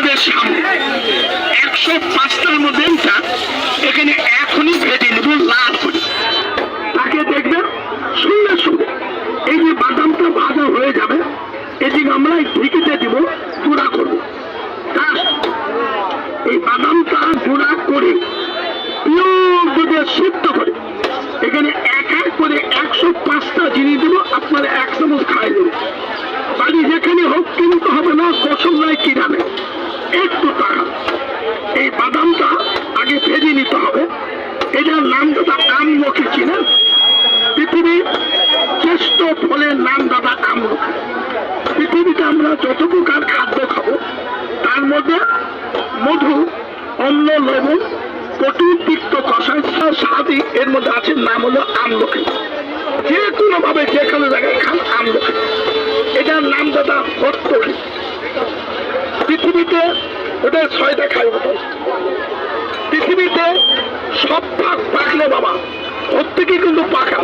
আপনাদের সামনে 105টার মধ্যে এখানে এখনই ভেজে নেব লাল করে। তাকে দেখবেন শুনলে শুনে এই যে বাদামটা ভাজা হয়ে যাবে, এদিকে আমরা ঢেকেতে দিব, গুঁড়া করবো। এই বাদামটা গুঁড়া করে পিওর দুধে সিদ্ধ করে এখানে এক এক করে 105টা জিনিস দেবো। আপনারা 1 চামচ খাই দেবেন। বাড়ি যেখানে হোক কিনতে হবে না, কসম নয় কিনাবে একটু টাকা। এই বাদামটা আগে ভেজে নিতে হবে। এটার নাম দাদা আমলকি, চিনেন? পৃথিবীর শ্রেষ্ঠ ফলের নাম দাদা আমলকি। পৃথিবীতে আমরা যত প্রকার খাদ্য খাবো তার মধ্যে মধু, অম্ল, লবণ, কটু, তিক্ত, কষায় স্বাদই এর মধ্যে আছে, নাম হলো আমলকি। যে কোনো ভাবে যে কোনো জায়গায় খান আমলকি। এটার নাম দাদা হট্টকি। পৃথিবীতে ওদের 6টা খাই হতো। পৃথিবীতে সব ভাগ পাকলে বাবা হট্টকি কিন্তু পাকা।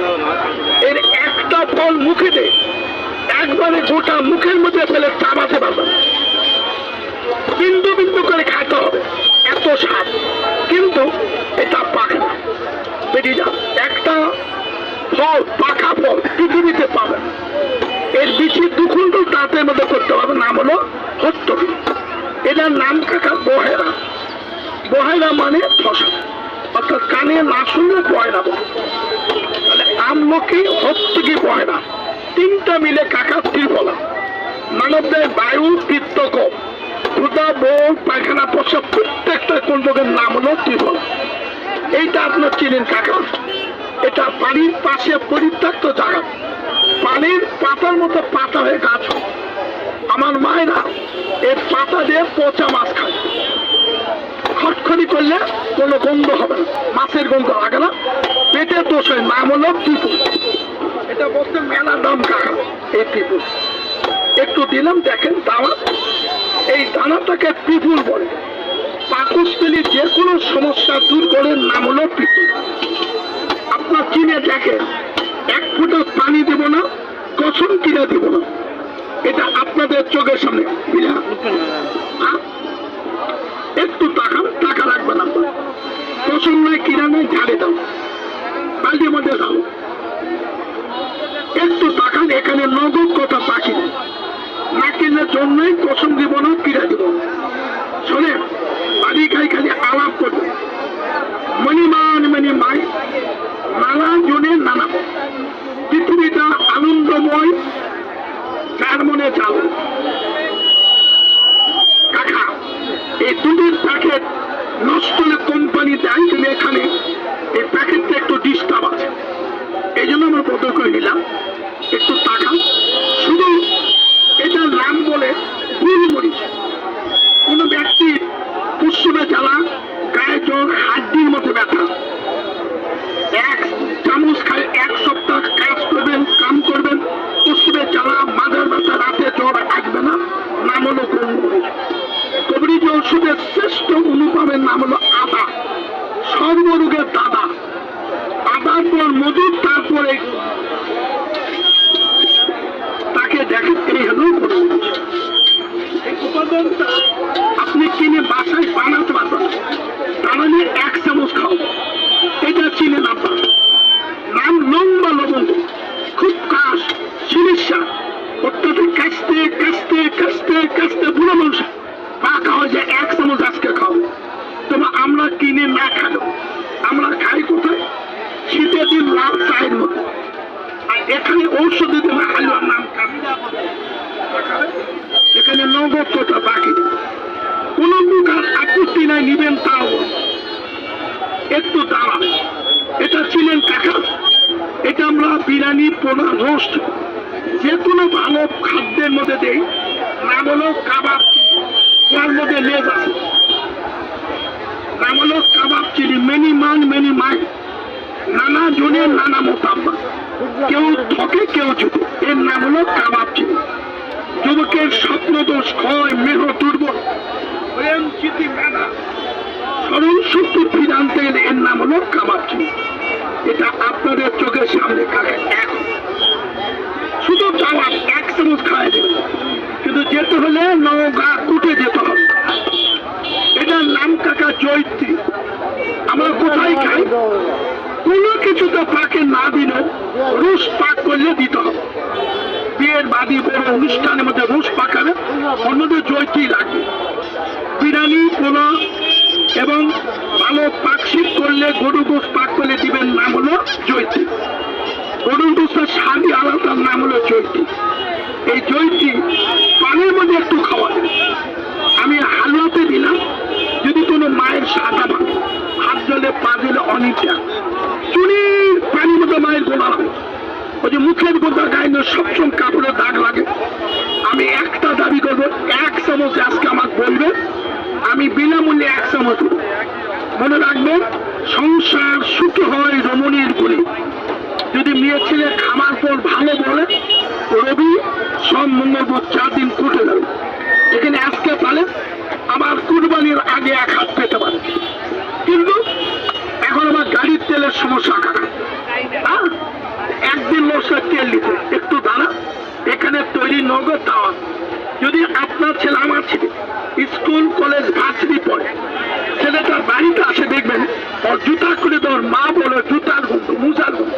এর একটা ফল মুখে দে একবারে গোটা মুখের মধ্যে ফেলে চাবাতে পারবেন। বিন্দু বিন্দু করে খাইতে হবে, এত স্বাদ। কিন্তু এটা পাকে না। বেরিয়ে যান, একটা ফল, পাকা ফল পৃথিবীতে পাবেন। এর বিচি দুখুন্ডু দাঁতের মধ্যে করতে হবে, নাম হলো হট্টকি। এটার নাম কাকা বহেরা। বহেরা মানে ফসল, অর্থাৎ কানে না শুনলে বহেরা বলে। তাহলে আমলকি, হট্টকি, বহেরা 3টা মিলে কাকা ত্রিফলা। মানবদের বায়ু, পিত্ত, কফ, ক্ষুধা, বোধ, পায়খানা, প্রস্রাব প্রত্যেকটা কুণ্ডকের নাম হলো ত্রিফলা। এইটা আপনার চিনেন কাকা। এটা পানির পাশে পরিত্যক্ত জায়গা, পানির পাতার মতো পাতা হয়ে গাছ। আমার মায়েরা এই পাতা দিয়ে পচা মাছ খায়। খটখটি করলে কোনো গন্ধ হবে না, মাছের গন্ধ লাগে না, পেটের দোষ হয়, নাম হলো ত্রিপুল। এটা বলতে মেলা দাম কাকা এই ত্রিপুল। একটু দিলাম, দেখেন দানা। এই দানাটাকে ত্রিপুল বলে। পাকস্থলী যে কোনো সমস্যা দূর করে, নাম হলো ত্রিপুল। আপনার চিনে দেখেন, 1 ফোঁটা পানি দেব না, কসম কিনে দেব না। এটা আপনাদের চোখের সামনে। একটু টাকা লাগবে না, কসম নয় কিনা নয়, ঝাড়ে দাও, বাড়ির মধ্যে দাও। একটু তাকান, এখানে নগদ কথা পাখি নেই। না কিনলে জন্যই কসম দিব না, কিনা দিব। শোনে বাড়ি খাই খালি আলাপ করবে। মণিমান মানে মাই, নানা জনের নানা। পৃথিবীটা আনন্দময়, যার মনে চাল। কাকা এই দুধের প্যাকেট নষ্ট হলে কোম্পানি দেয়, কিন্তু এখানে এই প্যাকেটটা একটু ডিস্টার্ব আছে। এই জন্য আমরা বদল করে নিলাম। একটু টাকা শুধু এটার নাম বলে গুলমরিচ। কোন ব্যক্তির পুষ্পে জ্বালা, গায়ে জ্বর, হাড্ডির মধ্যে ব্যথা, 1 চামচ খায় 1 সপ্তাহ কাজ করবেন, কাম করবেন, পুষ্পে জ্বালা, মাথার ব্যথা, রাতে জ্বর আসবে না, নাম হলো গুলমরিচ। কবিরাজ ওষুধের শ্রেষ্ঠ অনুপামের নাম হলো আদা, সর্বরোগের দাদা। আদার পর মধু, তারপরে তাকে দেখেন, এই হলো গুলমরিচ। এই উপাদানটা আপনি কিনে বাসায় বানাতে পারবেন, তাহলে 1 চামচ খাও। এটা চিনেন আপনার, নাম লম্বা লবঙ্গ। খুব কাশ, চিকিৎসা, অত্যাধিক কাশতে কাশতে কাশতে কাশতে বুড়ো মানুষ পাকা হয়ে যায়। 1 চামচ আজকে খাও। তবে আমরা কিনে না খালো, আমরা খাই কোথায়? শীতের দিন লাল চায়ের মতো। আর এখানে ঔষধি দেবে হালুয়ার নাম এখানে নগদ কথা বাকি। কোন প্রকার আপত্তি নাই, নিবেন তাও একটু দাঁড়ান। এটা ছিলেন কাকা। এটা আমরা বিরিয়ানি, পোনা, রোস্ট যে কোনো ভালো খাদ্যের মধ্যে দেই, নাম হলো কাবাব। যার মধ্যে লেজ আছে, নাম হলো কাবাব চিলি। মেনি মান মেনি মাই, নানা জনের নানা মোতাব্বা। কেউ ঠকে, কেউ জুটে, এর নাম হলো কাবাব চিলি। যুবকের স্বপ্ন দোষ, ক্ষয়, মেহ, দুর্বল, প্রেম, চিতি, মেধা, স্মরণ শক্তি ফিরে আনতে গেলে এর নাম হলো কাবাব চিলি। এটা আপনাদের চোখের সামনে কাকে এখন শুধু যাওয়ার 1 চামচ খাওয়াই দেবে, কিন্তু যেতে হলে নওগাঁ কুটে যেতে হবে। এটার নাম কাকা জয়ত্রী। আমরা কোথায় খাই? কোনো কিছুতে পাকে না দিলেও রুশ পাক করলে দিতে হবে। বিয়ের বাদী বড় অনুষ্ঠানের মধ্যে রুশ পাকাবে, ওর মধ্যে জয়ত্রী লাগবে। বিরিয়ানি পোলা এবং ভালো পাকশিপ করলে গরু গোস পাক করলে দিবেন, নাম হলো জয়ত্রী। গরুর গোসের স্বাদই আলাদা, নাম হলো জয়ত্রী। এই জয়ত্রী পানির মধ্যে একটু খাওয়া দেবে। আমি হালুয়াতে দিলাম, যদি কোনো মায়ের সাদা ভাঙে হাত জলে পা দিলে অনেকটা চুরির পানির মধ্যে মায়ের গোলা হবে। ওই যে মুখের গোটা গায়ে সবসময় কাপড়ের দাগ লাগে। আমি একটা দাবি করবো, 1 চামচ আজকে আমার বলবে, আমি বিনামূল্যে 1 চামচ দেবো। মনে রাখবেন, সংসার সুখী হয় রমণীর গুলি। যদি মেয়ে ছেলে খামার পর ভালো বলে, রবি সব মঙ্গলবার 4 দিন কুটে যাবে। এখানে আজকে পালে আমার কুরবানির আগে 1 হাত পেতে পারে। কিন্তু এখন আমার গাড়ির তেলের সমস্যা কাকা, একদিন লোসা তেল নিতে একটু দাঁড়া, এখানে তৈরি নগদ দাওয়া। যদি আপনার ছেলে আমার ছেলে স্কুল কলেজ ভার্সিটি পড়ে, ছেলেটার বাড়িতে আসে দেখবেন ওর জুতা খুলে দেওয়ার মা বলে জুতার গন্ধ, মুজার গন্ধ,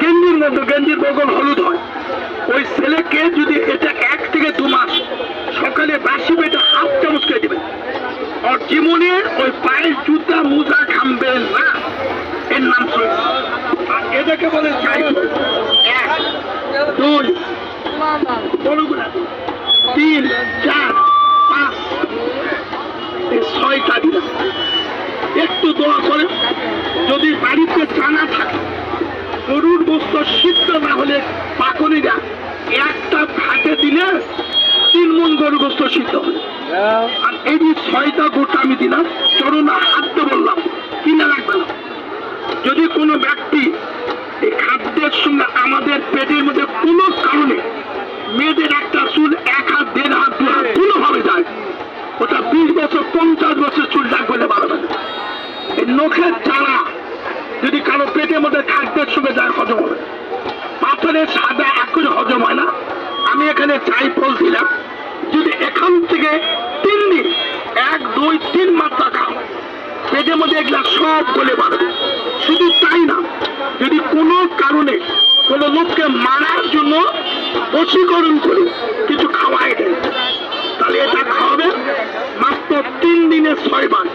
গেঞ্জির গন্ধ, গেঞ্জির বগল হলুদ হয়। ওই ছেলেকে যদি এটা 1 থেকে 2 মাস সকালে বাসি পেটে 1/2 চামচ খেয়ে দেবেন, ওর জীবনে ওই পায়ের জুতা মুজা খামবে না। এর নাম আর এটাকে বলে 1, 2, 3, 4, 5, 6টা দিলাম। একটু দোয়া করে, যদি বাড়িতে জানা থাকে গরুর গোস্ত সিদ্ধ না হলে পাকনিরা একটা ভাতে দিলে 3 মণ গরু গোস্ত সিদ্ধ হবে। আর এই যে 6টা গোটা আমি দিলাম, চরণা হাতে বললাম কিনা লাগবে না। যদি কোনো ব্যক্তি এই খাদ্যের সঙ্গে আমাদের পেটের মধ্যে কোনো কারণে মেয়েদের একটা চুল 1 হাত 1.5 হাত 2 হাত কোনোভাবে যায়, ওটা 20 বছর 50 বছর চুল ডাক বলে বাড়াবে না। এই নখের চারা যদি কারো পেটের মধ্যে খাদ্যের সঙ্গে যায়, হজম হবে। পাথরের সাদা একই হজম হয় না। আমি এখানে চাই ফল দিলাম, যদি এখান থেকে 3 দিন 1, 2, 3 মাত্রা খাও, পেটের মধ্যে এগুলা সব বলে বাড়বে। শুধু তাই না, যদি কোনো কারণে কোনো লোককে মারার জন্য বশীকরণ করে কিছু খাওয়াই দেয়, তাহলে এটা খাওয়াবে মাত্র 3 দিনে 6 বার।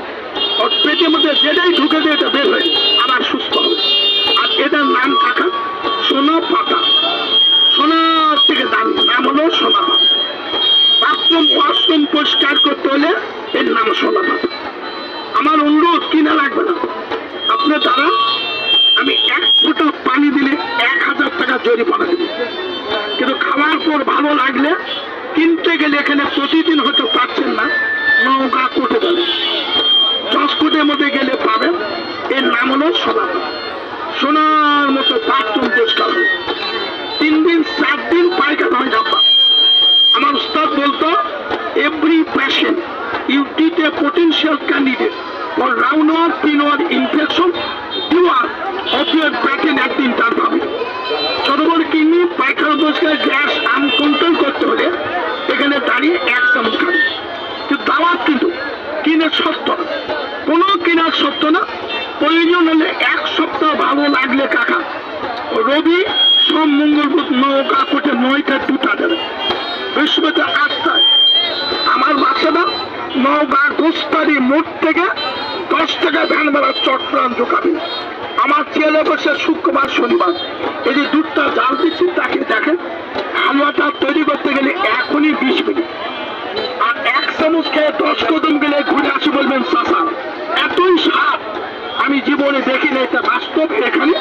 ওর পেটের মধ্যে যেটাই ঢুকে দিয়ে এটা বের হয়ে আবার সুস্থ হবে। আর এটার নাম কাকা সোনা পাতা। সোনার থেকে নাম হলো সোনা পাতা। বাথরুম ওয়াশরুম পরিষ্কার করতে হলে এর নাম সোনা পাতা। আমার অনুরোধ, কিনা লাগবে না, আপনার দ্বারা আমি 1 ফোঁটা পানি দিলে 1000 টাকা জরিমানা দেব। কিন্তু খাওয়ার পর ভালো লাগলে কিনতে গেলে এখানে প্রতিদিন হয়তো পাচ্ছেন না, নৌকা কোটে দেবে, 10 কোটের মধ্যে গেলে পাবেন। এর নাম হলো সোনা পাতা। সোনার মতো বাথরুম পরিষ্কার হবে। 3 দিন 4 দিন পায়খানা হয় না। আমার উস্তাদ বলতো, every patient you treat a potential candidate for round pinworm infection you are of your patient at the interval. সরোবর কিডনি পায়খানা পরিষ্কার গ্যাস আনকন্ট্রোল করতে হলে এখানে দাঁড়িয়ে 1 চামচ খাবে। কিন্তু দাওয়াত কিন্তু কিনের সত্য না, কোনো কিনার সত্য না। প্রয়োজন হলে 1 সপ্তাহ ভালো লাগলে কাকা রবি সব মঙ্গলবার নৌকা কোটে 9টা 2টা দেবে, বৃহস্পতিবার 8টায়। আমার বাচ্চাটা নৌকা গোস্তারি মোট থেকে 10 টাকা ভ্যান ভাড়া চট্টগ্রাম ঢোকাবে। আমার ছেলে বসে শুক্রবার শনিবার এই যে দুধটা জাল দিচ্ছি, তাকে দেখেন হালুয়াটা তৈরি করতে গেলে এখনই 20 মিনিট। আর 1 চামচ খেয়ে 10 কদম গেলে ঘুরে আসি বলবেন চাষা এতই স্বাদ আমি জীবনে দেখিনি। এটা বাস্তব। এখানে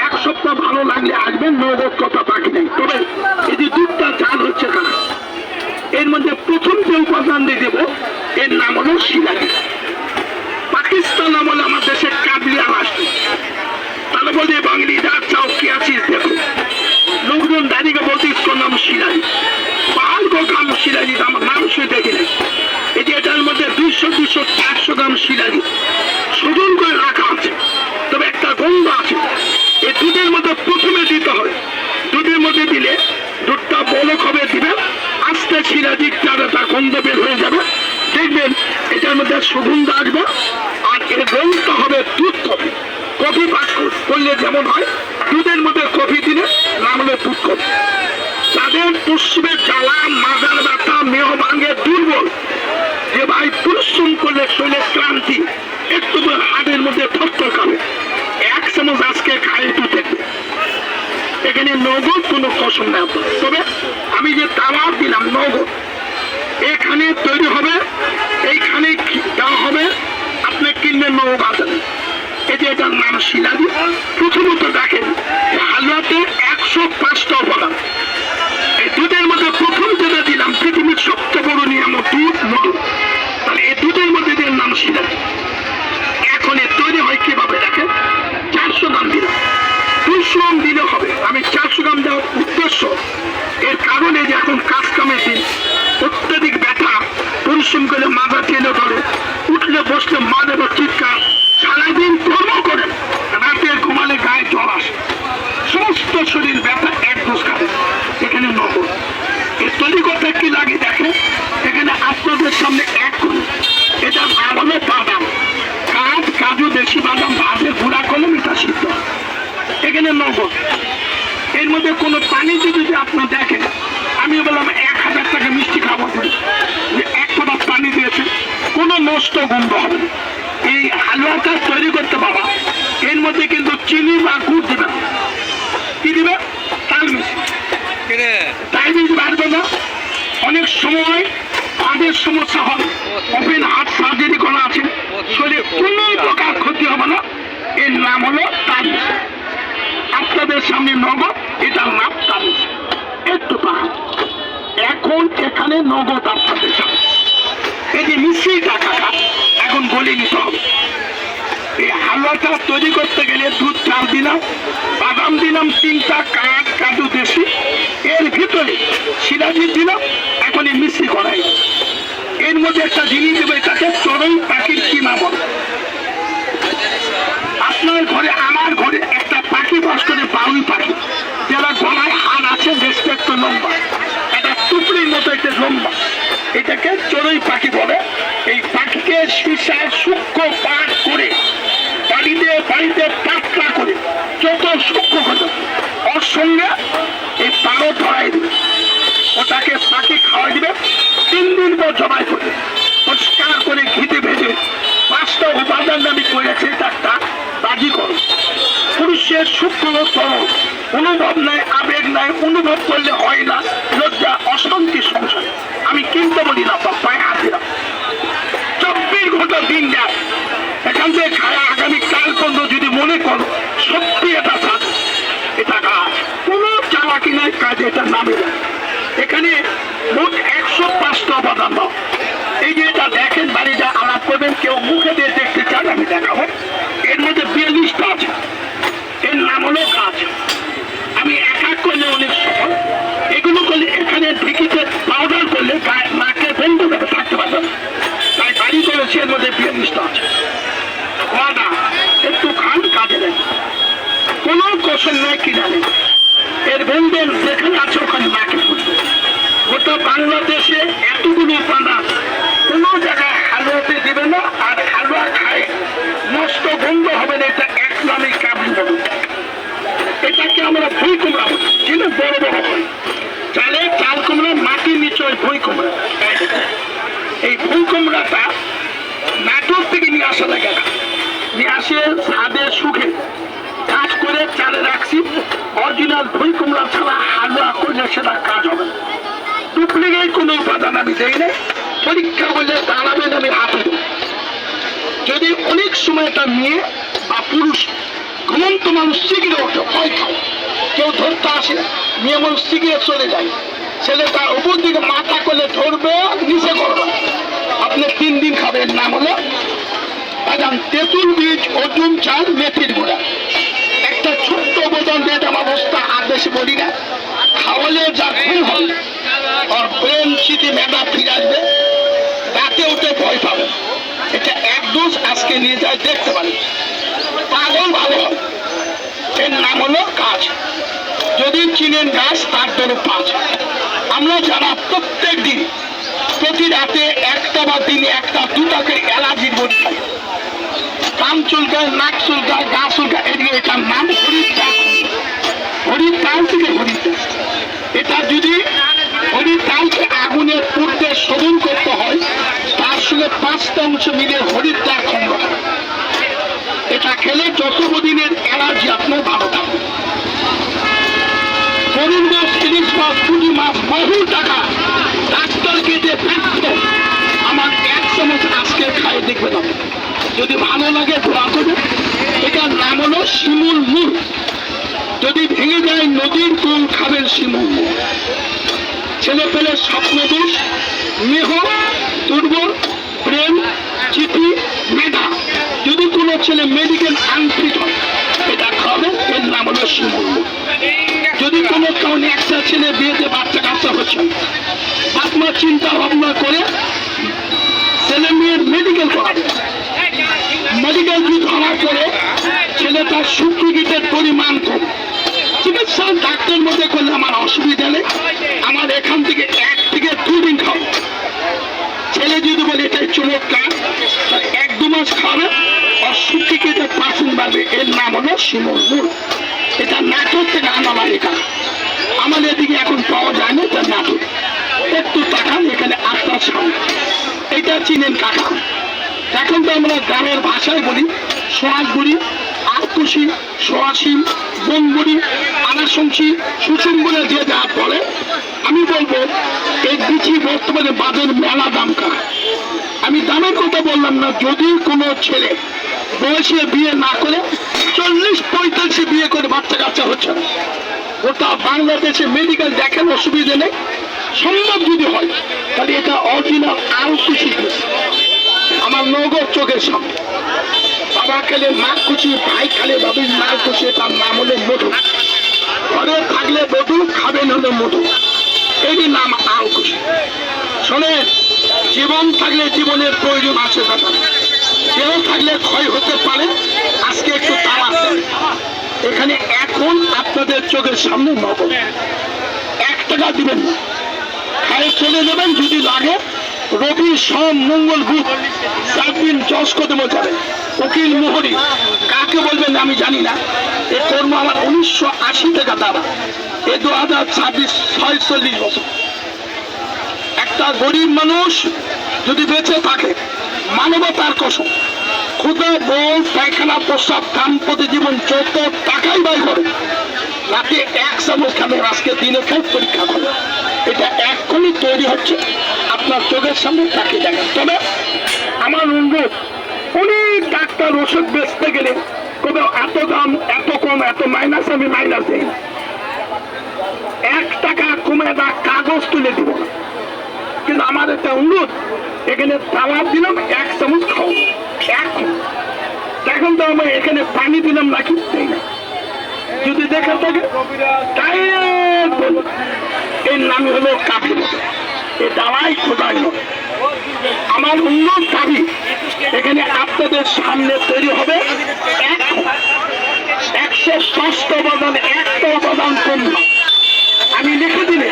1 সপ্তাহ ভালো লাগলে আসবেন, নগদ কথা বাকি নেই। তবে এই যে দুধটা জাল হচ্ছে কাকা, এর মধ্যে প্রথম যে উপাদান দিয়ে দেব এর নাম হলো শিলাজি। পাকিস্তান আমলে আমার দেশে কাবলিয়া আসতো, তাহলে বলতে বাঙালি যা চাও কি আছিস দেখো, লোকজন দাঁড়িয়ে বলতে ইসকর নাম শিলাজি, পাহাড় গ্রাম শিলাজি, আমার নাম শুয়ে দেখি নাই। এই যে এটার মধ্যে 200-400 গ্রাম শিলাজি শোধন করে রাখা আছে, তবে একটা গন্ধ আছে। এই দুধের মধ্যে প্রথমে দিতে হবে। দুধের মধ্যে দিলে দুধটা বলক হবে, দিবে আস্তে শিলাজির চারাটা গন্ধ বের হয়ে যাবে। দেখবেন এটার মধ্যে সুগন্ধ আসবে। আর এর রংটা হবে দুধ কফি। কফি পাক করলে যেমন হয়, দুধের মধ্যে কফি দিলে নাম হলো দুধ কফি। তাদের পশ্চিমের জ্বালা, মাজার ব্যথা, মেহ ভাঙে, দুর্বল, যে ভাই পরিশ্রম করলে শরীরের ক্লান্তি, একটু হাড়ের মধ্যে থরথর কাবে, 1 চামচ আজকে খাই একটু দেখবে। এখানে নগদ কোনো কসম নেই। তবে আমি যে তাওয়া দিলাম নগদ, এখানে তৈরি হবে, এইখানে দেওয়া হবে, আপনি কিনবেন নগদ বাজারে। এই যে এটার নাম শিলাদি। প্রথমত দেখেন হালুয়াতে 105টা উপাদান। এই দুধের মধ্যে প্রথম যেটা দিলাম, পৃথিবীর সবচেয়ে বড় নিয়ামক দুধ, মধু। তাহলে এই দুধের মধ্যে দিয়ে নাম শিলাদি। এখন এর তৈরি হয় কিভাবে দেখেন, 400 গ্রাম দিলাম, 200 গ্রাম দিলে হবে। আমি 400 গ্রাম দেওয়ার উদ্দেশ্য, এর কারণে যে এখন কাজ কামের দিন, অত্যাধিক ব্যথা, পরিশ্রম করে মাথা টেনে ধরে, উঠলে বসলে মা দেবো চিৎকার, সারাদিন কর্ম করেন, রাতে ঘুমালে গায়ে জ্বর আসে, সমস্ত শরীর ব্যথা, এক ডোজ খাবে। এখানে নগদ। এর তৈরি করতে কি লাগে দেখেন, এখানে আপনাদের সামনে এক করে, এটা নাম হলো বাদাম, কাঠ, কাজু, দেশি বাদাম ভাজে গুঁড়া করলে এটা সিদ্ধ। এখানে নগদ। এর মধ্যে কোনো পানি যদি আপনার দেখেন, আমি বললাম 1000 টাকা মিষ্টি খাবো, যে 1 কাপ পানি দিয়েছে, কোনো নষ্ট গন্ধ হবে না। এই হালুয়াটা তৈরি করতে বাবা, এর মধ্যে কিন্তু চিনি বা গুড় দিবে না। কি দিবে? তাল মিশি। ডায়াবেটিস বাড়বে না। অনেক সময় হার্টের সমস্যা হয়, ওপেন হার্ট সার্জারি করা আছে, শরীরে কোনো প্রকার ক্ষতি হবে না। এর নাম হলো তাল মিশি। আপনাদের সামনে নগদ, এটার নাম তাল মিশি। একটু পাহাড়। এখন এখানে নগদ আপনাদের সামনে এই যে মিষ্টি টাকাটা এখন গলে নিতে হবে। এই হালুয়াটা তৈরি করতে গেলে দুধ 4 দিলাম, বাদাম দিলাম 3টা, কাঠ, কাজু দেশি, এর ভিতরে শিলাজি দিলাম। এখন এই মিষ্টি করাই, এর মধ্যে একটা জিনিস দেবে, এটাকে চড়ুই পাখির কিমা বলে। আপনার ঘরে, আমার ঘরে একটা পাখি বাস করে, বাউল পাখি, যারা গলায় হাড় আছে, রেসপেক্ট লম্বা, একটা টুকরির মতো একটা লম্বা, এটাকে চড়ুই পাখি বলে। এই পাখিকে সীসায় সূক্ষ্ম পাক করে, বাড়িতে বাড়িতে পাতলা করে, যত সূক্ষ্ম করে ওর সঙ্গে এই পারো ধরাই দেবে, ওটাকে পাখি খাওয়াই দিবে। 3 দিন পর জবাই করে পরিষ্কার করে ঘিতে ভেজে 5টা উপাদান আমি করেছি, একটা বাজি করো। পুরুষের সূক্ষ্ম তরল, অনুভব নাই, আবেগ নাই, অনুভব করলে হয় না, লজ্জা, অশান্তি, সংসার। আমি কিনতে বলি না, পায়ে হাত দিলাম, 24 ঘন্টা দিন দেয়। এখান থেকে খায় আগামী কাল পর্যন্ত যদি মনে করো সত্যি এটা থাক, এটা গাছ, কোনো চালাকি নাই, কাজে এটা নামে যায়। এখানে মোট 105টা উপাদান দাও। এই যে এটা দেখেন, বাড়িটা আলাপ করবেন, কেউ মুখে দিয়ে দেখতে চান, আমি দেখাবো। এর মধ্যে 42টা আছে। এর নাম হলো গাছ। আমি এক করলে অনেক সময় এগুলো করলে, এখানে ঢেকিতে পাউডার করলে গায়ে নাকে বন্ধ করে থাকতে পারবে না, তাই বাড়ি করেছে। এর মধ্যে 42টা আছে। ওয়াদা একটু খান, কাজে দেয়, কোনো কসম নেই, কিনা নেই। এর বন্ধের যেখানে আছে ওখানে নাকে ফুটবে। গোটা বাংলাদেশে এতগুলো উপাদান কোনো জায়গায় হালুয়াতে দেবে না, আর হালুয়া খায় নষ্ট গন্ধ হবে না। এটা এক নামে কাবলি বলুন, এটাকে আমরা ভুই কুমড়া বলি, কিন্তু বড় বড় হয়। চালের চাল কুমড়া, মাটির নিচে ওই ভুই কুমড়া। এই ভুই কুমড়াটা নাটোর থেকে নিয়ে আসা লাগে না, নিয়ে আসে ছাদে সুখে কাজ করে চালে রাখছি। অরিজিনাল ভুই কুমড়া ছাড়া হালুয়া করলে সেটা কাজ হবে না। ডুপ্লিকেট কোনো উপাদান আমি দেই না। পরীক্ষা করলে দাঁড়াবেন, আমি হাতে দেব। যদি অনেক সময় একটা মেয়ে বা পুরুষ ঘুমন্ত মানুষ শিগিরে ওঠে, ভয় খায়, কেউ ধরতে আসে, মেয়ে মানুষ শিগিরে চলে যায়, ছেলেটা উপর দিকে মাথা করলে ধরবে, নিচে করবে, আপনি 3 দিন খাবেন। নাম হলো বাদাম, তেঁতুল বীজ, অজুম চাল, মেথির গুঁড়া। একটা ছোট্ট বোতল দিয়ে আমার অবস্থা আর বেশি বলি না, খাওয়ালে যা ঘুম হবে, আর ব্রেন স্মৃতি মেধা ফিরে আসবে, রাতে উঠে ভয় পাবে। এটা 1 ডোজ আজকে নিয়ে যায়, দেখতে পারেন, পাগল ভালো হবে। এর নাম হলো গাছ। যদি চিনেন গাছ, তার ধরো 5। আমরা যারা প্রত্যেক দিন প্রতি রাতে 1টা বা আমরা দিনে একটা দুটা করে অ্যালার্জির বড়ি খাই, কান চুলকায়, নাক চুলকায়, গা চুলকায়, এদিকে এটার নাম হরিদ্রা। হরিদ্রাল থেকে হরিদ্রা, এটা যদি হরিদ্রালকে আগুনে পুড়তে শোধন করতে হয় তার সঙ্গে 5টা অংশ মিলে হরিদ্রা খণ্ড হয়। এটা খেলে যত দিনের অ্যালার্জি আপনার ভালো থাকবে। গরুর মাছ, ইলিশ মাছ, পুঁটি মাছ, বহু টাকা ডাক্তারকে যে ব্যর্থ, আমার 1 চামচ আজকে খাই দেখবেন আপনি, যদি ভালো লাগে দোয়া করবে। এটার নাম হলো শিমুল মূল। যদি ভেঙে যায় নদীর কুল খাবেন শিমুল মূল। ছেলে পেলে স্বপ্নদোষ, মেহ, দুর্বল, প্রেম, চিঠি, মেধা, যদি কোনো ছেলে মেডিকেল আনফিট হয় এটা খাবেন, এর নাম হলো শিমুল মূল। যদি কোনো কারণে একটা ছেলে বিয়েতে বাচ্চা কাচ্চা হচ্ছে, আপনার চিন্তা ভাবনা করে ছেলে মেয়ের মেডিকেল করাবে। মেডিকেল যদি ধরা পড়ে ছেলে তার সুপ্রিগিটের পরিমাণ কম, চিকিৎসা ডাক্তার মধ্যে করলে আমার অসুবিধা নেই, আমার এখান থেকে 1 থেকে 2 দিন খাবো। ছেলে যদি বলে এটাই চমৎকার, 1-2 মাস খাবে, আর সুপ্রিগিটের পার্সেন্ট বাড়বে। এর নাম হলো শিমুল মূল। এটা নাটক থেকে আনা লাগে, এটা আমাদের এদিকে এখন পাওয়া যায় না, এটা নাটক। একটু টাকা এখানে আপনার সামনে, এটা চিনেন কাকা। এখন তো আমরা গ্রামের ভাষায় বলি সোহাগবুড়ি, আটকুশি, সোয়াশিম, বনবুড়ি, আনাশংসি, সুসুম বলে যে যা বলে। আমি বলবো এই বিচি বর্তমানে বাজার মেলা দাম কার। আমি দামের কথা বললাম না, যদি কোনো ছেলে বয়সে বিয়ে না করে 40-45 বিয়ে করে বাচ্চা কাচ্চা হচ্ছে না, ওটা বাংলাদেশে মেডিকেল দেখেন, অসুবিধা নেই। সম্ভব যদি হয় তাহলে এটা অরিজিনাল আলকুশি। আমার নগর চোখের সামনে বাবা খেলে মা খুশি, ভাই খেলে বাবির মা খুশি, তার নাম হলো মধু। ঘরে থাকলে মধু, খাবেন হলো মধু, এরই নাম আলকুশি। শোনেন, জীবন থাকলে জীবনের প্রয়োজন আছে দাদা, কেউ থাকলে ক্ষয় হতে পারে। আজকে একটু তাড়া দেন, এখানে এখন আপনাদের চোখের সামনে নগদ 1 টাকা দিবেন না, খাই চলে যাবেন। যদি লাগে রবি, সোম, মঙ্গল, বুধ 4 দিন জজ কদমে যাবেন। উকিল মোহরি কাকে বলবেন আমি জানি না, এ কর্ম আমার 1980 টাকা দাদা, এ 2026 46 বছর। একটা গরিব মানুষ যদি বেঁচে থাকে, মানবতার কসম, ক্ষুদা, বল, পায়খানা, প্রস্রাব, দাম্পত্য জীবন যত টাকাই ব্যয় করে, রাতে 1 চামচ খাবে, আজকে দিনে খাই পরীক্ষা করে। এটা এখনই তৈরি হচ্ছে আপনার চোখের সামনে, তাকে দেখেন। তবে আমার অনুরোধ, অনেক ডাক্তার ওষুধ বেচতে গেলে কবে এত দাম, এত কম, এত মাইনাস, আমি মাইনাস দিই 1 টাকা কমে না, কাগজ তুলে দিব না। কিন্তু আমার একটা অনুরোধ, এখানে দাওয়াত দিলাম 1 চামচ খাও, এখন তো আমি এখানে পানি দিলাম নাকি দেই না, যদি দেখা থাকে তাই এর নাম হলো কাফি। এ দাওয়াই খোদাই নয়। আমার উন্নত দাবি, এখানে আপনাদের সামনে তৈরি হবে 106 উপাদান, একটা উপাদান কম না। আমি লিখে দিলে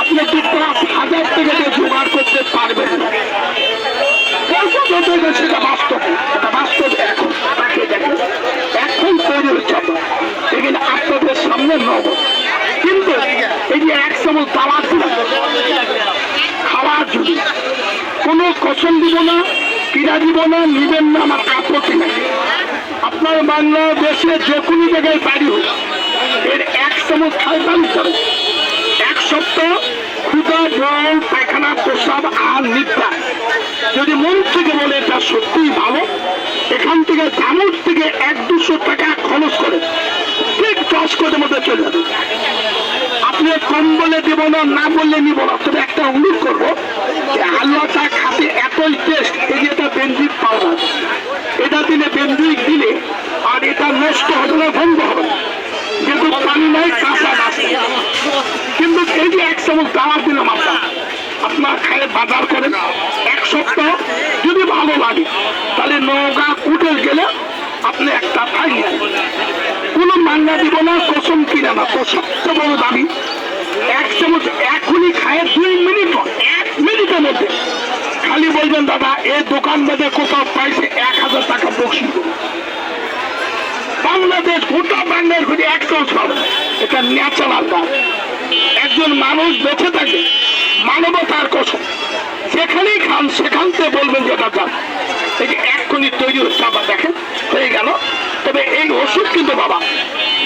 আপনি 5,000 টাকা দিয়ে জোগাড় করতে পারবেন না। সেটা বাস্তব, এটা বাস্তব। এখন তাকে দেখেন, এখন তৈরি হচ্ছে এখানে আপনাদের সামনে নগদ। কিন্তু এই যে 1 চামচ দাওয়াত দিলাম, খাওয়ার জন্য কোনো কসম দিব না, কিনা দিব না, নিবেন না, আমার আপত্তি নাই। আপনার বাংলাদেশে যে কোনো জায়গায় বাড়ি হোক, এর 1 চামচ খাইতে হবে। 1 সপ্তাহ ক্ষুধা, জল, পায়খানা, প্রস্রাব আর নিদ্রা যদি মন থেকে বলে এটা সত্যিই ভালো, এখান থেকে চামচ থেকে 100-200 টাকা খরচ করে ঠিক 10 কোটির মধ্যে চলে যাবে। আপনি কম বলে দেব না, না বললে নিব না। তবে একটা অনুরোধ করবো, যে হালুয়াটা খাতে এতই টেস্ট, এই যে এটা বেঞ্জিক পাউডার, এটা দিলে বেঞ্জিক দিলে আর এটা নষ্ট হবে না, বন্ধ হবে না, যেহেতু পানি নাই, কাঁচা গাছ। কিন্তু এই যে 1 চামচ দাওয়াত দিলাম আপনার খায়ে বাজার করেন 1 সপ্তাহ, যদি ভালো লাগে তাহলে নওগাঁ কুটে গেলে আপনি একটা খাই নেন, কোনো মান্না দিব না, কসম কিনে না। তো সবচেয়ে বড় দাবি, 1 চামচ এখনই খায় 2 মিনিট, 1 মিনিটের মধ্যে খালি বলবেন দাদা এই দোকান বেঁধে কোথাও পাইছে 1000 টাকা বকশিস দেবো। বাংলাদেশ গোটা বাংলার ঘুরে একটাও ছাড়বে না। এটা ন্যাচারাল কাজ। একজন মানুষ বেঁচে থাকে মানবতার কসম, যেখানেই খান সেখান থেকে বলবেন যেটা যান। এই যে এক্ষুনি তৈরি হচ্ছে আবার দেখেন হয়ে গেল। তবে এই ওষুধ কিন্তু বাবা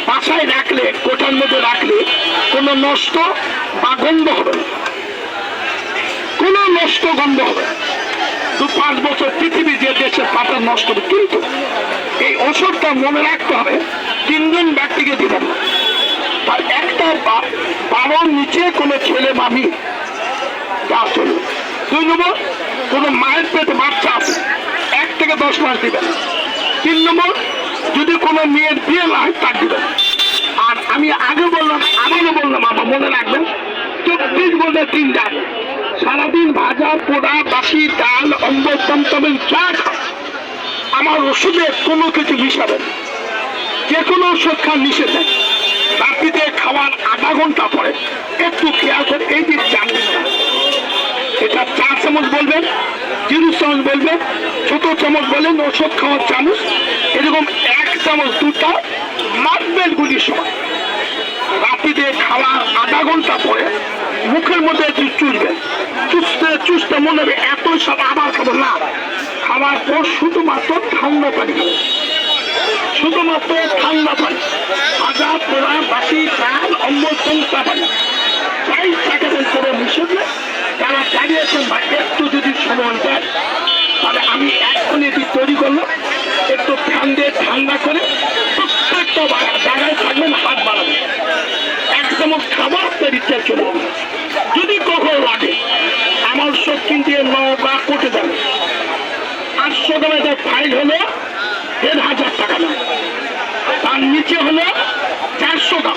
বাসায় রাখলে কোটার মধ্যে রাখলে কোনো নষ্ট বা গন্ধ হবে না, কোনো নষ্ট গন্ধ হবে না। 2-5 বছর পৃথিবী যে দেশের পাতা নষ্ট হবে, কিন্তু এই ওষুধটা মনে রাখতে হবে 3 জন ব্যক্তিকে দিবেন না। আর একটা বারোর নিচে কোনো ছেলে মামি যা চলবে। 2 নম্বর কোনো মায়ের পেটে বাচ্চা আছে 1 থেকে 10 মাস দিবেন। 3 নম্বর যদি কোনো মেয়ের বিয়ে না হয় তার দিবেন। আর আমি আগে বললাম আবারও বললাম আমার মনে রাখবেন 24 ঘন্টা 3 ডাল সারাদিন ভাজা পোড়া বাসি ডাল অম্বল তমতমের চা খান। আমার ওষুধে কোনো কিছু মিশাবেন, যে কোনো ওষুধ খান নিষেধ। রাত্রিতে খাওয়ার আধা ঘন্টা পরে একটু খেয়াল করে এই যে চামচটা, এটা 4 চামচ বলবেন, 0 চামচ বলবেন, ছোট চামচ বলেন, ওষুধ খাওয়ার চামচ এরকম 1 চামচ 2টা মারবেন গুলির সময়। রাত্রিতে খাওয়ার আধা ঘন্টা পরে মুখের মধ্যে একটু চুষবেন। চুষতে চুষতে মনে হবে এত সব আবার খাবো না। খাওয়ার পর শুধুমাত্র ঠান্ডা পানি খাবেন, শুধুমাত্র ঠান্ডা পানি, ভাজা পোড়া বাসি ডাল অম্বল চা পানি 4 টাকার করে মিশবে। যারা দাঁড়িয়েছেন বা একটু যদি সময় দেয় তাহলে আমি এক্ষুনি এটি তৈরি করলাম। একটু ফ্যান দিয়ে ঠান্ডা করে প্রত্যেকটা জায়গায় থাকবেন, হাত বাড়াবেন। 1 চামচ খাবার আপনার ইচ্ছা চলে যাবে। যদি কখনো লাগে আমার সব কিনতে নৌকা কোটে যাবে 800 টাকা ফাইল হলো 1500 টাকা না, তার নিচে হলো 400 টাকা।